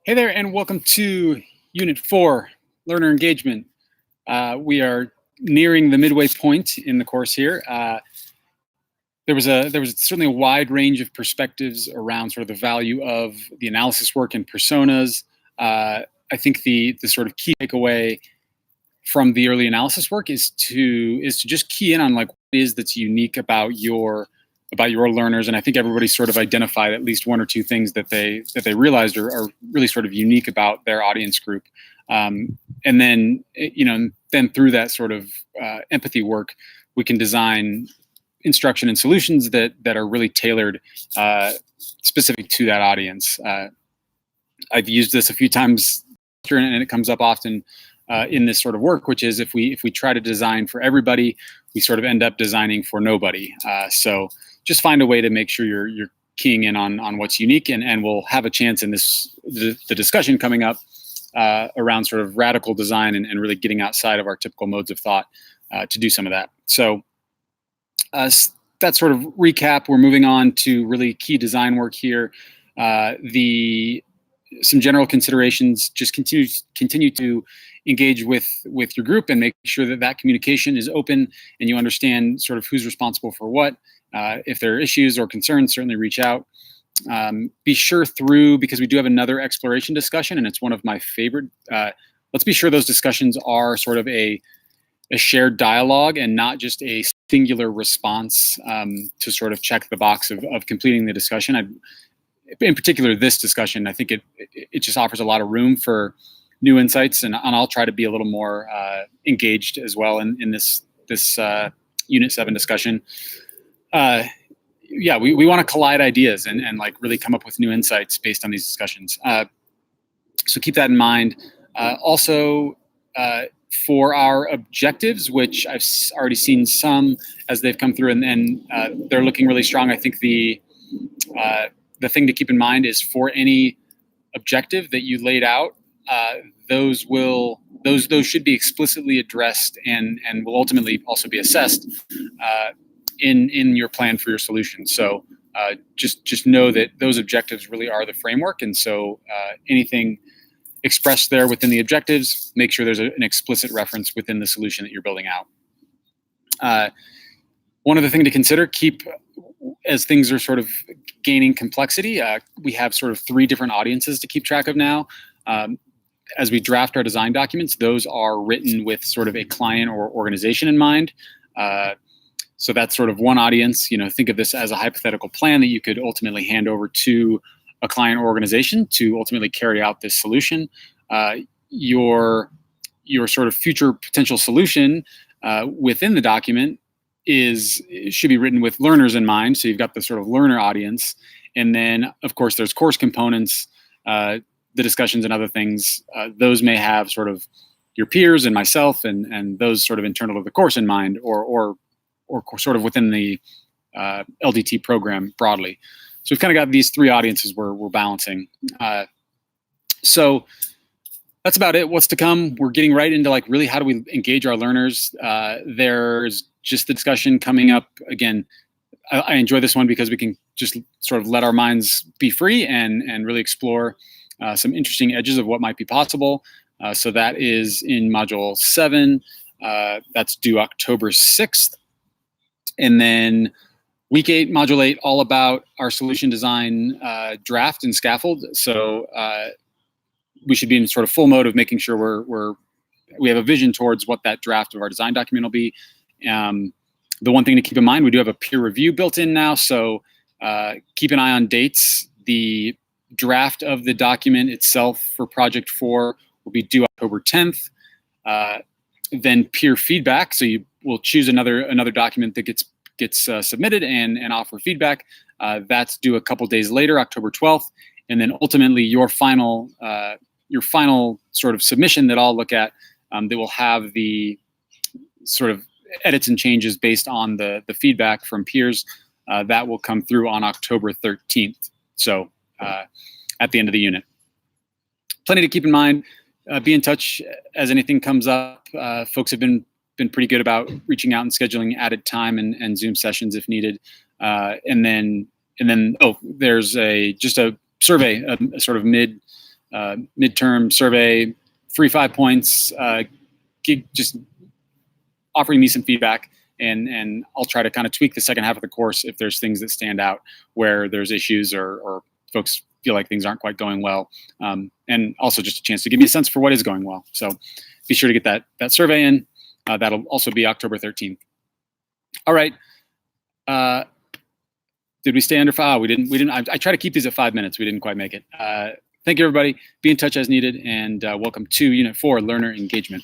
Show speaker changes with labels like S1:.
S1: Hey there, and welcome to Unit 4, Learner Engagement. We are nearing the midway point in the course here. There was certainly a wide range of perspectives around sort of the value of the analysis work and personas. I think the sort of key takeaway from the early analysis work is to just key in on like what it is that's unique about your learners, and I think everybody sort of identified at least one or two things that they realized are really sort of unique about their audience group, and then then through that sort of empathy work, we can design instruction and solutions that are really tailored, specific to that audience. I've used this a few times, and it comes up often in this sort of work, which is if we try to design for everybody, we sort of end up designing for nobody. So just find a way to make sure you're keying in on what's unique, and we'll have a chance in the discussion coming up around sort of radical design and really getting outside of our typical modes of thought to do some of that. So that sort of recap. We're moving on to really key design work here. Some general considerations: just continue to engage with your group and make sure that communication is open and you understand sort of who's responsible for what. If there are issues or concerns, certainly reach out. Be sure because we do have another exploration discussion, and it's one of my favorite. Let's be sure those discussions are sort of a shared dialogue and not just a singular response to sort of check the box of completing the discussion. In particular, this discussion, I think it just offers a lot of room for new insights, and I'll try to be a little more engaged as well in this Unit 7 discussion. We want to collide ideas and like really come up with new insights based on these discussions. So keep that in mind. Also, for our objectives, which I've already seen some as they've come through, and they're looking really strong. I think the thing to keep in mind is for any objective that you laid out, those should be explicitly addressed and will ultimately also be assessed in your plan for your solution. So just know that those objectives really are the framework, and so anything expressed there within the objectives, make sure there's an explicit reference within the solution that you're building out. One other thing to consider, as things are sort of gaining complexity, we have sort of 3 different audiences to keep track of now. As we draft our design documents, those are written with sort of a client or organization in mind. So that's sort of one audience. Think of this as a hypothetical plan that you could ultimately hand over to a client or organization to ultimately carry out this solution. Your sort of future potential solution within the document should be written with learners in mind. So you've got the sort of learner audience, and then of course there's course components, the discussions and other things. Those may have sort of your peers and myself and those sort of internal to the course in mind, or sort of within the LDT program broadly. So we've kind of got these 3 audiences we're balancing. So that's about it. What's to come? We're getting right into like really how do we engage our learners. There's just the discussion coming up. Again, I enjoy this one because we can just sort of let our minds be free and really explore some interesting edges of what might be possible. So that is in Module 7. That's due October 6th. And then Week 8, Module 8, all about our solution design draft and scaffold. So we should be in sort of full mode of making sure we have a vision towards what that draft of our design document will be. The one thing to keep in mind, we do have a peer review built in now, so keep an eye on dates. The draft of the document itself for Project 4 will be due October 10th. Then peer feedback, so you will choose another document that gets submitted and offer feedback. That's due a couple days later, October 12th, and then ultimately your final sort of submission that I'll look at, that will have the sort of edits and changes based on the feedback from peers. That will come through on October 13th. So at the end of the unit. Plenty to keep in mind. Be in touch as anything comes up. Folks have been pretty good about reaching out and scheduling added time and Zoom sessions if needed. And then there's just a survey, a sort of midterm survey, 3-5 points, just offering me some feedback, and I'll try to kind of tweak the second half of the course if there's things that stand out where there's issues or folks feel like things aren't quite going well, and also just a chance to give me a sense for what is going well. So be sure to get that survey in. That'll also be October 13th. All right. Did we stay under 5? We didn't. I try to keep these at 5 minutes. We didn't quite make it. Thank you, everybody. Be in touch as needed, and welcome to Unit 4, Learner Engagement.